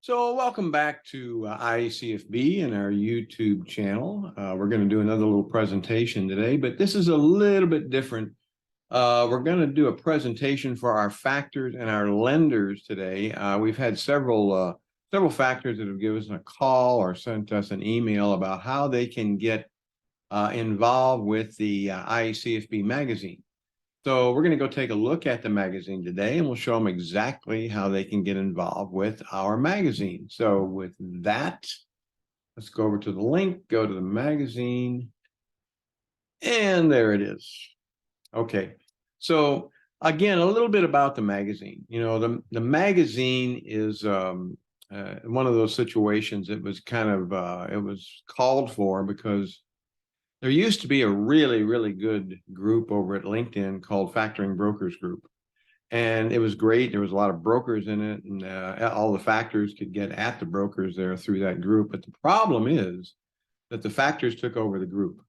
So welcome back to IACFB and our YouTube channel. We're going to do another little presentation today, but this is a little bit different. We're going to do a presentation for our factors and our lenders today. We've had several factors that have given us a call or sent us an email about how they can get involved with the IACFB magazine. So we're going to go take a look at the magazine today, and we'll show them exactly how they can get involved with our magazine. So with that, let's go over to the link, go to the magazine, and there it is. Okay, so again, a little bit about the magazine. You know, the magazine is one of those situations that was kind of, it was called for because there used to be a really, really good group over at LinkedIn called Factoring Brokers Group. And it was great. There was a lot of brokers in it, and all the factors could get at the brokers there through that group. But the problem is that the factors took over the group.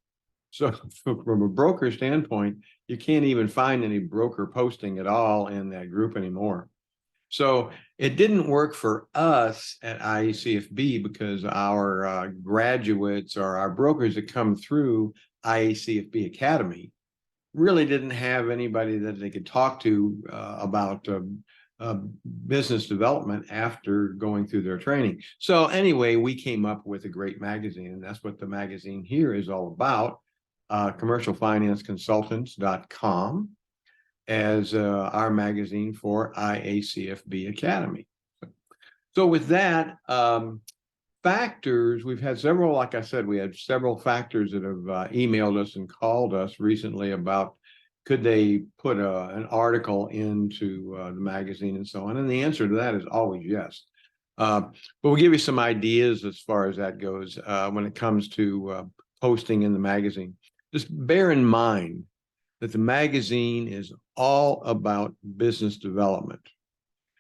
So from a broker standpoint, you can't even find any broker posting at all in that group anymore. So it didn't work for us at IACFB because our graduates or our brokers that come through IACFB Academy really didn't have anybody that they could talk to about business development after going through their training. So anyway, we came up with a great magazine, and that's what the magazine here is all about, commercialfinanceconsultants.com. as our magazine for IACFB Academy. So with that, factors, we've had several, like I said, we had several factors that have emailed us and called us recently about could they put an article into the magazine and so on. And the answer to that is always yes. But we'll give you some ideas as far as that goes when it comes to posting in the magazine. Just bear in mind that the magazine is all about business development.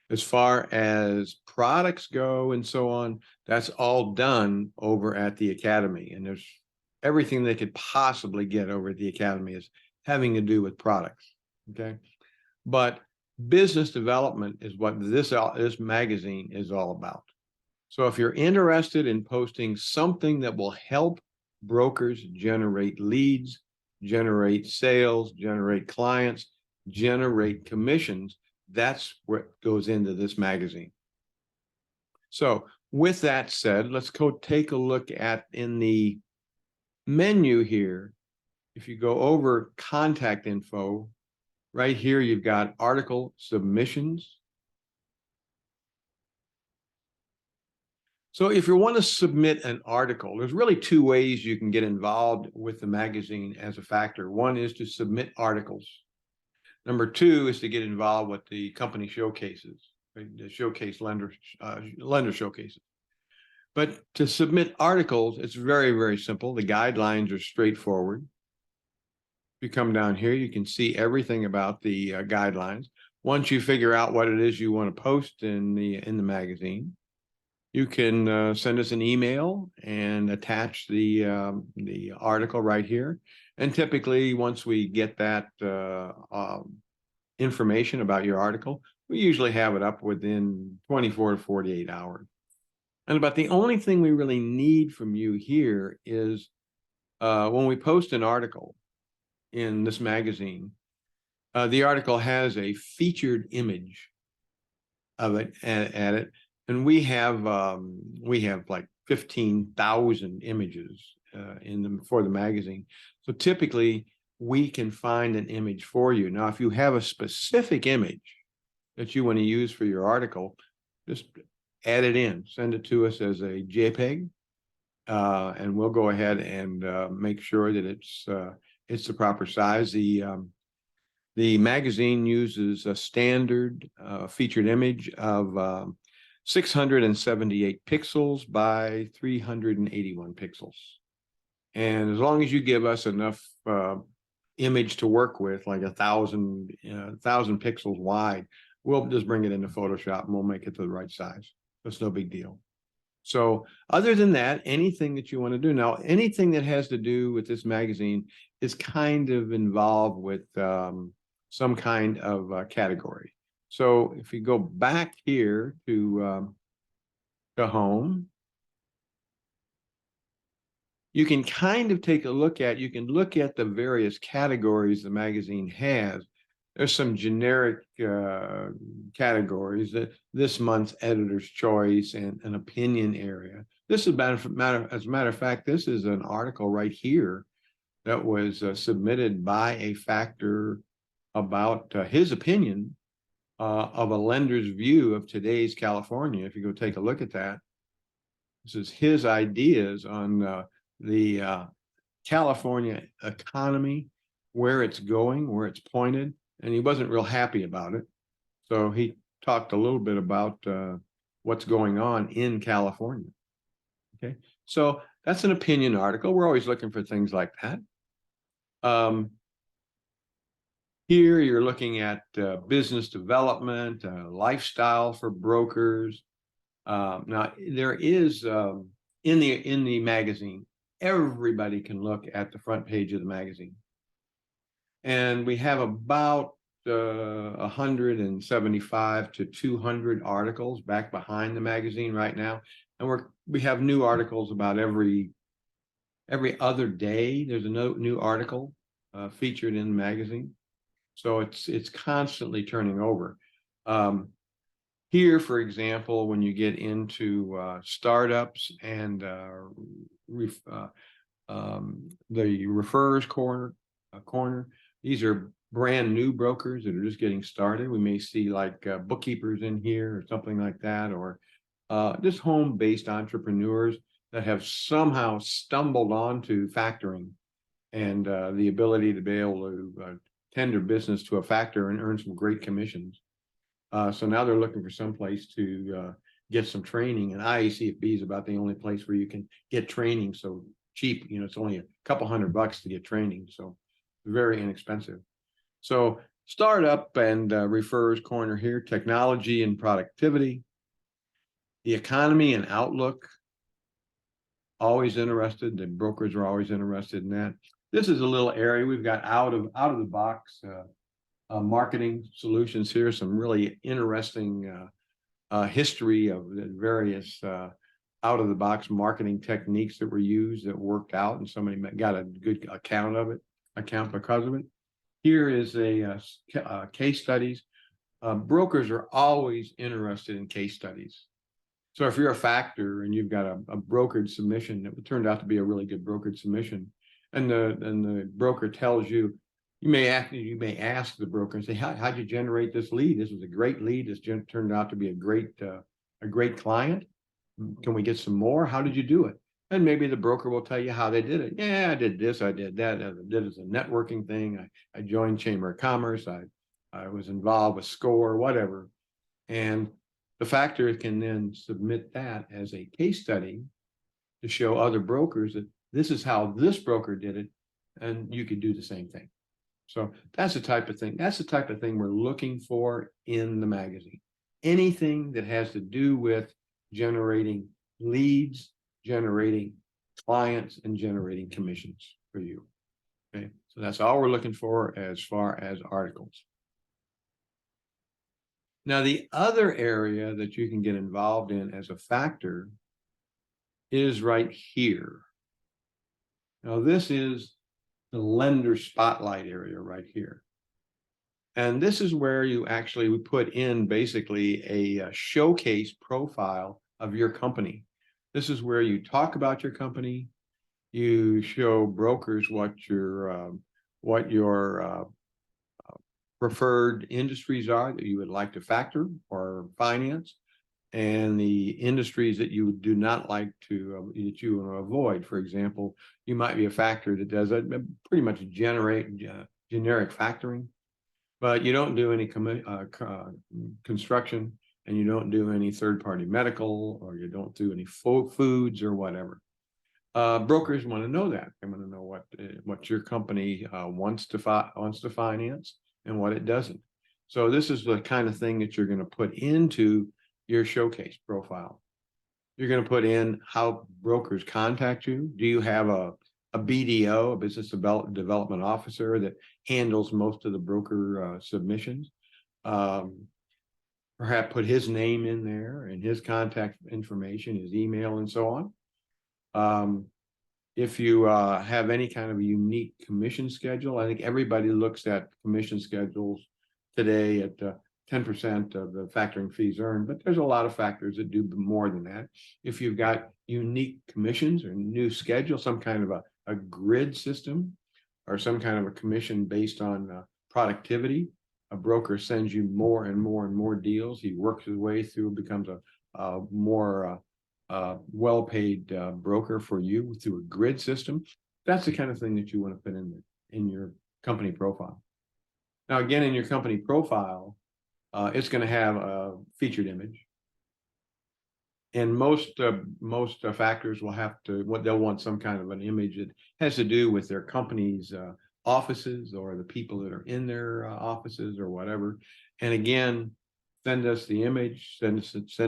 As far as products go and so on, that's all done over at the Academy. And there's everything they could possibly get over at the Academy is having to do with products, okay? But business development is what this magazine is all about. So if you're interested in posting something that will help brokers generate leads, generate sales, generate clients, generate commissions, that's what goes into this magazine. So with that said, let's go take a look at in the menu here. If you go over contact info, right here, you've got article submissions. So if you want to submit an article, there's really two ways you can get involved with the magazine as a factor. One is to submit articles. Number two is to get involved with the company showcases, right? The showcase lender showcases. But to submit articles, it's very, very simple. The guidelines are straightforward. If you come down here, you can see everything about the guidelines. Once you figure out what it is you want to post in the magazine, you can send us an email and attach the article right here. And typically, once we get that information about your article, we usually have it up within 24 to 48 hours. And about the only thing we really need from you here is when we post an article in this magazine, the article has a featured image of it at it. And we have like 15,000 images for the magazine. So typically we can find an image for you. Now, if you have a specific image that you want to use for your article, just add it in, send it to us as a JPEG, and we'll go ahead and make sure that it's the proper size. The magazine uses a standard featured image of 678 pixels by 381 pixels. And as long as you give us enough image to work with, like 1,000 pixels wide, we'll just bring it into Photoshop and we'll make it to the right size. That's no big deal. So other than that, anything that you want to do. Now, anything that has to do with this magazine is kind of involved with some kind of category. So if you go back here to home, you can kind of take a look at, you can look at the various categories the magazine has. There's some generic categories that this month's editor's choice and an opinion area. This is as a matter of fact, this is an article right here that was submitted by a factor about his opinion of a lender's view of today's California. If you go take a look at that, this is his ideas on the California economy, where it's going, where it's pointed, and he wasn't real happy about it. So he talked a little bit about what's going on in California. Okay, so that's an opinion article. We're always looking for things like that. Here you're looking at business development, lifestyle for brokers. Now there is in the magazine, everybody can look at the front page of the magazine, and we have about 175 to 200 articles back behind the magazine right now, and we have new articles about every other day. There's a new article featured in the magazine, so it's constantly turning over. Here, for example, when you get into startups and the referrers corner, these are brand new brokers that are just getting started. We may see like bookkeepers in here or something like that, or just home-based entrepreneurs that have somehow stumbled onto factoring and the ability to be able to tender business to a factor and earn some great commissions. So now they're looking for some place to get some training, and IACFB is about the only place where you can get training so cheap. You know, it's only a couple $100 to get training, so very inexpensive. So startup and referrers corner here, technology and productivity, the economy and outlook, always interested. The brokers are always interested in that. This is a little area we've got out of the box marketing solutions here. Some really interesting history of the various out of the box marketing techniques that were used that worked out, and somebody got a good account because of it. Here is a case studies. Brokers are always interested in case studies. So if you're a factor and you've got a brokered submission that turned out to be a really good brokered submission, and the broker tells you, you may ask the broker and say, how'd you generate this lead? This was a great lead. This turned out to be a great client. Can we get some more? How did you do it? And maybe the broker will tell you how they did it. Yeah, I did this, I did that. I did it as a networking thing. I joined Chamber of Commerce. I was involved with SCORE, whatever. And the factor can then submit that as a case study to show other brokers that this is how this broker did it, and you could do the same thing. So that's the type of thing. That's the type of thing we're looking for in the magazine. Anything that has to do with generating leads, generating clients, and generating commissions for you. Okay, so that's all we're looking for as far as articles. Now, the other area that you can get involved in as a factor is right here. Now, this is the lender spotlight area right here. And this is where you actually would put in basically a showcase profile of your company. This is where you talk about your company. You show brokers what your preferred industries are that you would like to factor or finance, and the industries that you do not like to that you want to avoid. For example, you might be a factor that does pretty much generic factoring, but you don't do any construction, and you don't do any third-party medical, or you don't do any foods or whatever. Brokers want to know that. They want to know what your company wants to finance and what it doesn't. So this is the kind of thing that you're going to put into your showcase profile. You're going to put in how brokers contact you. Do you have a a BDO, a business development officer, that handles most of the broker submissions. Perhaps put his name in there and his contact information, his email, and so on. If you have any kind of a unique commission schedule, I think everybody looks at commission schedules today at 10% of the factoring fees earned, but there's a lot of factors that do more than that. If you've got unique commissions or new schedule, some kind of a grid system or some kind of a commission based on productivity, a broker sends you more and more and more deals. He works his way through, becomes a more well-paid broker for you through a grid system. That's the kind of thing that you want to put in your company profile. Now, again, in your company profile, it's going to have a featured image, and most factors will have to, they'll want some kind of an image that has to do with their company's offices or the people that are in their offices or whatever. And again, send us the image, send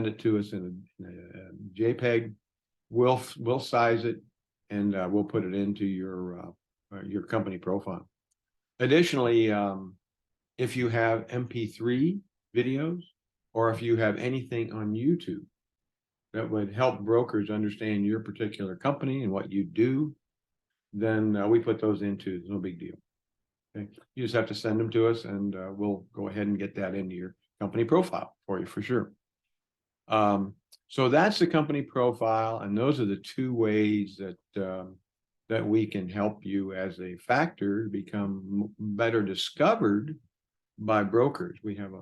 it to us in a JPEG. We'll size it, and we'll put it into your company profile. Additionally, if you have MP3 videos, or if you have anything on YouTube that would help brokers understand your particular company and what you do, then we put those into. It's no big deal. Okay, you just have to send them to us, and we'll go ahead and get that into your company profile for you for sure. So that's the company profile, and those are the two ways that we can help you as a factor become better discovered by brokers. We have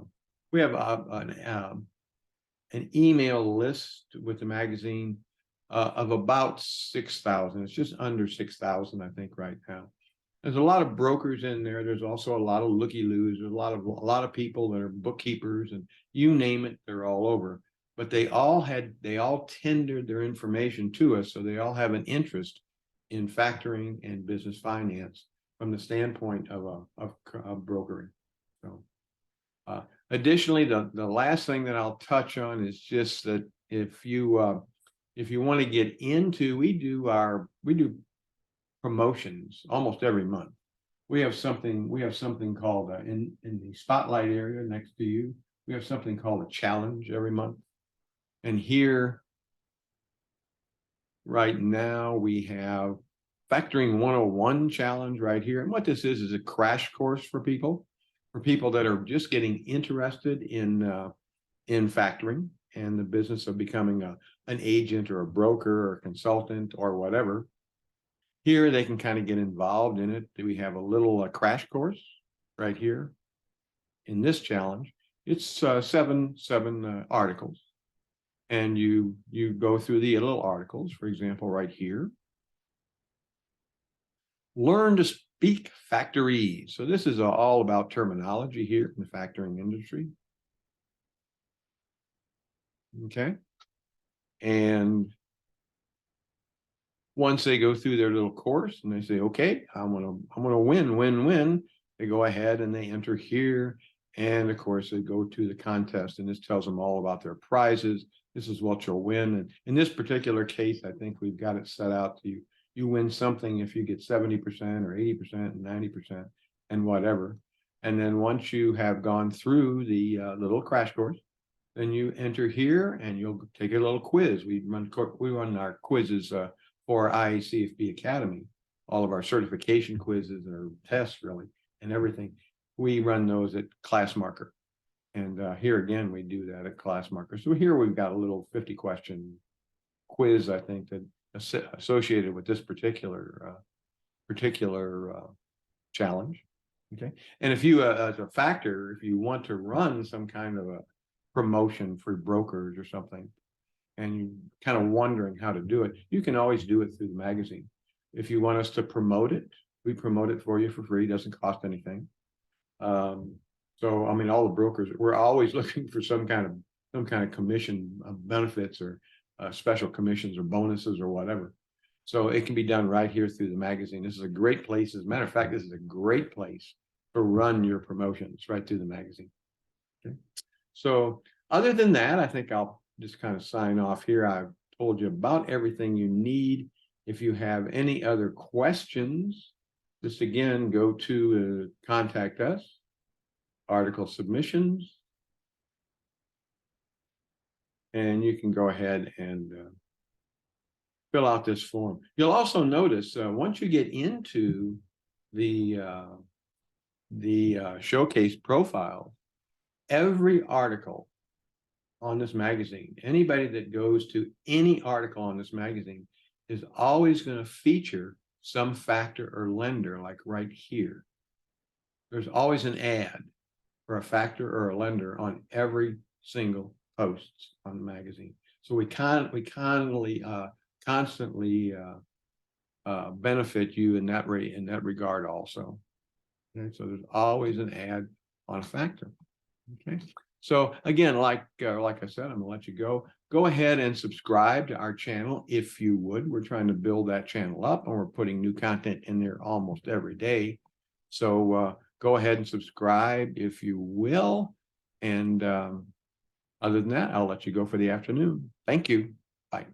an email list with the magazine of about 6,000. It's just under 6,000, I think, right now. There's a lot of brokers in there. There's also a lot of looky-loos. There's a lot of people that are bookkeepers, and you name it, they're all over. But they all tendered their information to us, so they all have an interest in factoring and business finance from the standpoint of brokering. So, additionally, the last thing that I'll touch on is just that if you want to get into, we do promotions almost every month. We have something called in the spotlight area next to you, we have something called a challenge every month. And here right now we have Factoring 101 challenge right here. And what this is a crash course for people that are just getting interested in factoring and the business of becoming an agent or a broker or a consultant or whatever. Here they can kind of get involved in it. We have a little crash course right here in this challenge. It's seven articles, and you go through the little articles. For example, right here, learn to speak factorese. So this is all about terminology here in the factoring industry. Okay, and once they go through their little course and they say, okay, I'm gonna win, they go ahead and they enter here, and of course they go to the contest, and this tells them all about their prizes. This is what you'll win. And in this particular case, I think we've got it set out to you win something if you get 70% or 80% and 90% and whatever. And then once you have gone through the little crash course, then you enter here and you'll take a little quiz. We run our quizzes for IACFB Academy, all of our certification quizzes or tests really, and everything. We run those at class marker. And here again, we do that at class marker. So here we've got a little 50-question quiz, I think, that associated with this particular challenge. Okay. And if you, as a factor, if you want to run some kind of a promotion for brokers or something, and you're kind of wondering how to do it, you can always do it through the magazine. If you want us to promote it, we promote it for you for free. It doesn't cost anything. So, I mean, all the brokers, we're always looking for some kind of commission benefits or special commissions or bonuses or whatever. So it can be done right here through the magazine. This is a great place. As a matter of fact, this is a great place to run your promotions right through the magazine. Okay. So other than that, I think I'll just kind of sign off here. I've told you about everything you need If you have any other questions, just again, go to contact us, article submissions, and you can go ahead and fill out this form. You'll also notice once you get into the showcase profile, every article on this magazine, anybody that goes to any article on this magazine is always going to feature some factor or lender, like right here. There's always an ad for a factor or a lender on every single post on the magazine. So we constantly benefit you in that regard also. Okay, so there's always an ad on a factor. Okay, so again, like I said, I'm gonna let you go. Go ahead and subscribe to our channel if you would. We're trying to build that channel up, and we're putting new content in there almost every day. So go ahead and subscribe if you will. And other than that, I'll let you go for the afternoon. Thank you. Bye.